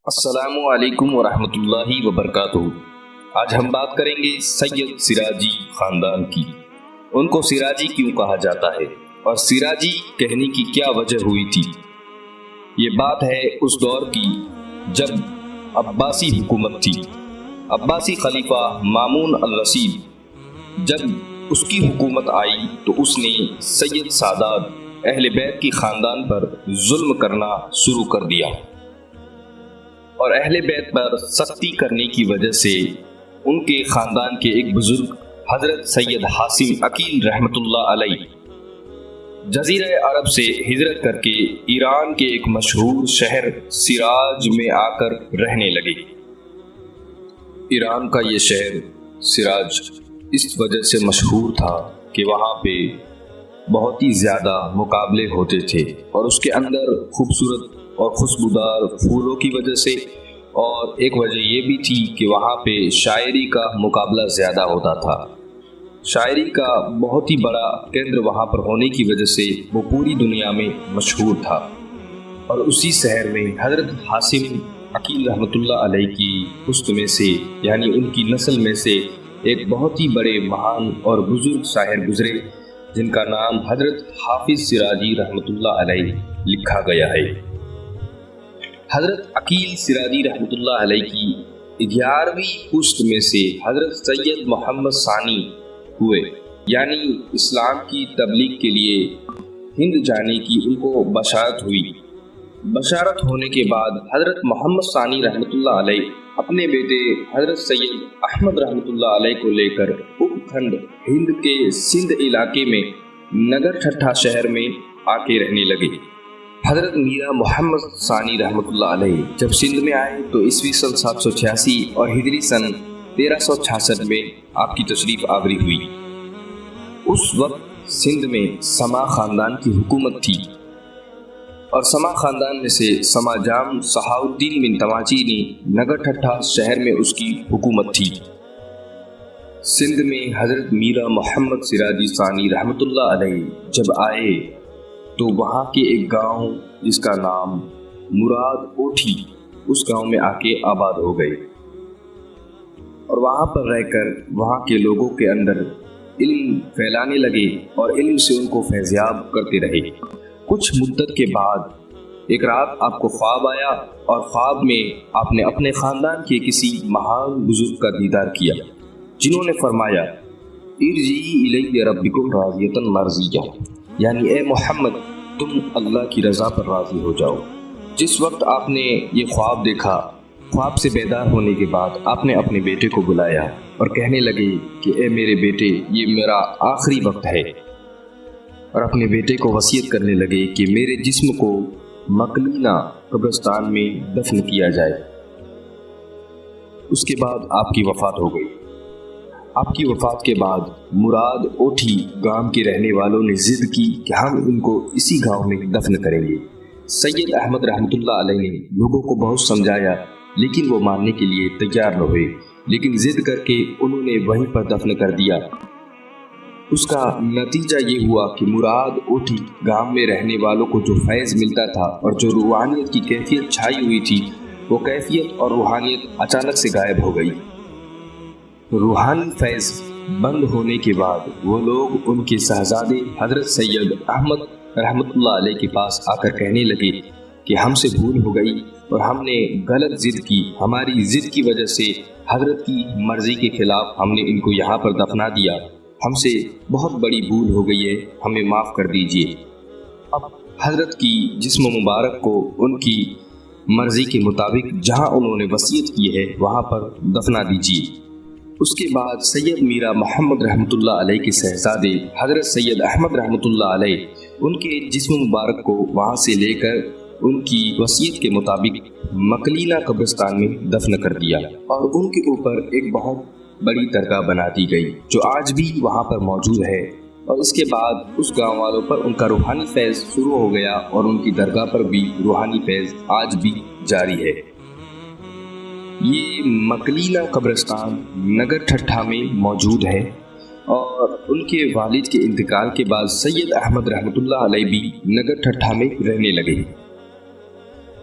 السلام علیکم ورحمۃ اللہ وبرکاتہ۔ آج ہم بات کریں گے سید سراجی خاندان کی۔ ان کو سراجی کیوں کہا جاتا ہے اور سراجی کہنے کی کیا وجہ ہوئی تھی؟ یہ بات ہے اس دور کی جب عباسی حکومت تھی۔ عباسی خلیفہ مامون الرشید جب اس کی حکومت آئی تو اس نے سید سادات اہل بیت کی خاندان پر ظلم کرنا شروع کر دیا اور اہل بیت پر سختی کرنے کی وجہ سے ان کے خاندان کے ایک بزرگ حضرت سید حاسم عقیل رحمۃ اللہ علیہ جزیرہ عرب سے ہجرت کر کے ایران کے ایک مشہور شہر سراج میں آ کر رہنے لگے۔ ایران کا یہ شہر سراج اس وجہ سے مشہور تھا کہ وہاں پہ بہت ہی زیادہ مقابلے ہوتے تھے اور اس کے اندر خوبصورت اور خوشبودار پھولوں کی وجہ سے، اور ایک وجہ یہ بھی تھی کہ وہاں پہ شاعری کا مقابلہ زیادہ ہوتا تھا۔ شاعری کا بہت ہی بڑا کیندر وہاں پر ہونے کی وجہ سے وہ پوری دنیا میں مشہور تھا، اور اسی شہر میں حضرت حاسم عقیل رحمۃ اللہ علیہ کی پشت میں سے یعنی ان کی نسل میں سے ایک بہت ہی بڑے مہان اور بزرگ شاعر گزرے جن کا نام حضرت حافظ سراجی رحمۃ اللہ علیہ لکھا گیا ہے۔ حضرت عقیل سراجی رحمۃ اللہ علیہ کی 11ویں پشت میں سے حضرت سید محمد ثانی ہوئے، یعنی اسلام کی تبلیغ کے لیے ہند جانے کی ان کو بشارت ہوئی۔ بشارت ہونے کے بعد حضرت محمد ثانی رحمۃ اللہ علیہ اپنے بیٹے حضرت سید احمد رحمۃ اللہ علیہ کو لے کر اپکھنڈ ہند کے سندھ علاقے میں نگر ٹھٹھا شہر میں آ کے رہنے لگے۔ حضرت میرا محمد ثانی رحمۃ اللہ علیہ جب سندھ میں آئے تو عیسوی سن 786 اور ہجری سن 1366 میں آپ کی تشریف آوری ہوئی۔ اس وقت سندھ میں سما خاندان کی حکومت تھی اور سما خاندان میں سے سما جام صحاء الدین بن تماچی نے نگر ٹھٹھا شہر میں اس کی حکومت تھی۔ سندھ میں حضرت میرا محمد سراجی ثانی رحمۃ اللہ علیہ جب آئے تو وہاں کے ایک گاؤں جس کا نام مراد اوٹھی، اس گاؤں میں آ کے آباد ہو گئے اور وہاں پر رہ کر وہاں کے لوگوں کے اندر علم پھیلانے لگے اور علم سے ان کو فیضیاب کرتے رہے۔ کچھ مدت کے بعد ایک رات آپ کو خواب آیا اور خواب میں آپ نے اپنے خاندان کے کسی مہان بزرگ کا دیدار کیا جنہوں نے فرمایا ارجعی الی ربکم راضیۃ مرضیہ، یعنی اے محمد تم اللہ کی رضا پر راضی ہو جاؤ۔ جس وقت آپ نے یہ خواب دیکھا، خواب سے بیدار ہونے کے بعد آپ نے اپنے بیٹے کو بلایا اور کہنے لگے کہ اے میرے بیٹے یہ میرا آخری وقت ہے، اور اپنے بیٹے کو وصیت کرنے لگے کہ میرے جسم کو مکلینہ قبرستان میں دفن کیا جائے۔ اس کے بعد آپ کی وفات ہو گئی۔ آپ کی وفات کے بعد مراد اوٹھی گاؤں کے رہنے والوں نے ضد کی کہ ہم ان کو اسی گاؤں میں دفن کریں گے۔ سید احمد رحمۃ اللہ علیہ نے لوگوں کو بہت سمجھایا لیکن وہ ماننے کے لیے تیار نہ ہوئے، لیکن ضد کر کے انہوں نے وہیں پر دفن کر دیا۔ اس کا نتیجہ یہ ہوا کہ مراد اوٹھی گاؤں میں رہنے والوں کو جو فیض ملتا تھا اور جو روحانیت کی کیفیت چھائی ہوئی تھی، وہ کیفیت اور روحانیت اچانک سے غائب ہو گئی۔ روحانی فیض بند ہونے کے بعد وہ لوگ ان کے شہزادے حضرت سید احمد رحمۃ اللہ علیہ کے پاس آ کر کہنے لگے کہ ہم سے بھول ہو گئی اور ہم نے غلط ضد کی، ہماری ضد کی وجہ سے حضرت کی مرضی کے خلاف ہم نے ان کو یہاں پر دفنا دیا، ہم سے بہت بڑی بھول ہو گئی ہے، ہمیں معاف کر دیجیے۔ اب حضرت کی جسم مبارک کو ان کی مرضی کے مطابق جہاں انہوں نے وصیت کی ہے وہاں پر دفنا دیجیے۔ اس کے بعد سید میرا محمد رحمۃ اللہ علیہ کے شہزادے حضرت سید احمد رحمۃ اللہ علیہ ان کے جسم مبارک کو وہاں سے لے کر ان کی وصیت کے مطابق مکلینہ قبرستان میں دفن کر دیا اور ان کے اوپر ایک بہت بڑی درگاہ بنا دی گئی جو آج بھی وہاں پر موجود ہے، اور اس کے بعد اس گاؤں والوں پر ان کا روحانی فیض شروع ہو گیا اور ان کی درگاہ پر بھی روحانی فیض آج بھی جاری ہے۔ یہ مکلینہ قبرستان نگر ٹھٹھا میں موجود ہے اور ان کے والد کے انتقال کے بعد سید احمد رحمۃ اللہ علیہ بھی نگر ٹھٹھا میں رہنے لگے۔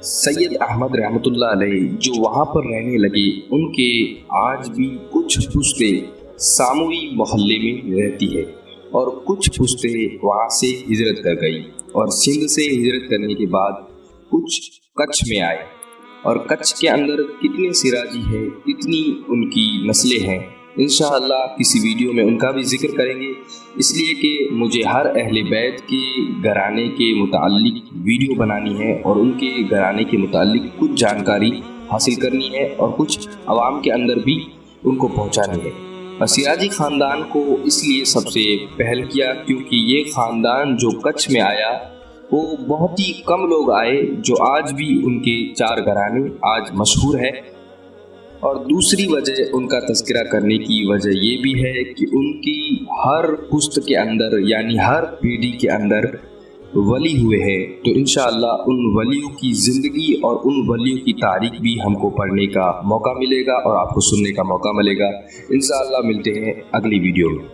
سید احمد رحمۃ اللہ علیہ جو وہاں پر رہنے لگے، ان کے آج بھی کچھ پشتیں ساموئی محلے میں رہتی ہے اور کچھ پشتیں وہاں سے ہجرت کر گئی، اور سندھ سے ہجرت کرنے کے بعد کچھ کچھ میں آئے، اور کچھ کے اندر کتنے سراجی ہیں، کتنی ان کی نسلیں ہیں، انشاءاللہ کسی ویڈیو میں ان کا بھی ذکر کریں گے، اس لیے کہ مجھے ہر اہل بیت کے گھرانے کے متعلق ویڈیو بنانی ہے اور ان کے گھرانے کے متعلق کچھ جانکاری حاصل کرنی ہے اور کچھ عوام کے اندر بھی ان کو پہنچانی ہے۔ سراجی خاندان کو اس لیے سب سے پہل کیا کیونکہ یہ خاندان جو کچھ میں آیا وہ بہت ہی کم لوگ آئے، جو آج بھی ان کے 4 گھرانے آج مشہور ہے۔ اور دوسری وجہ ان کا تذکرہ کرنے کی وجہ یہ بھی ہے کہ ان کی ہر پشت کے اندر یعنی ہر پیڑھی کے اندر ولی ہوئے ہیں، تو انشاءاللہ ان ولیوں کی زندگی اور ان ولیوں کی تاریخ بھی ہم کو پڑھنے کا موقع ملے گا اور آپ کو سننے کا موقع ملے گا۔ انشاءاللہ ملتے ہیں اگلی ویڈیو میں۔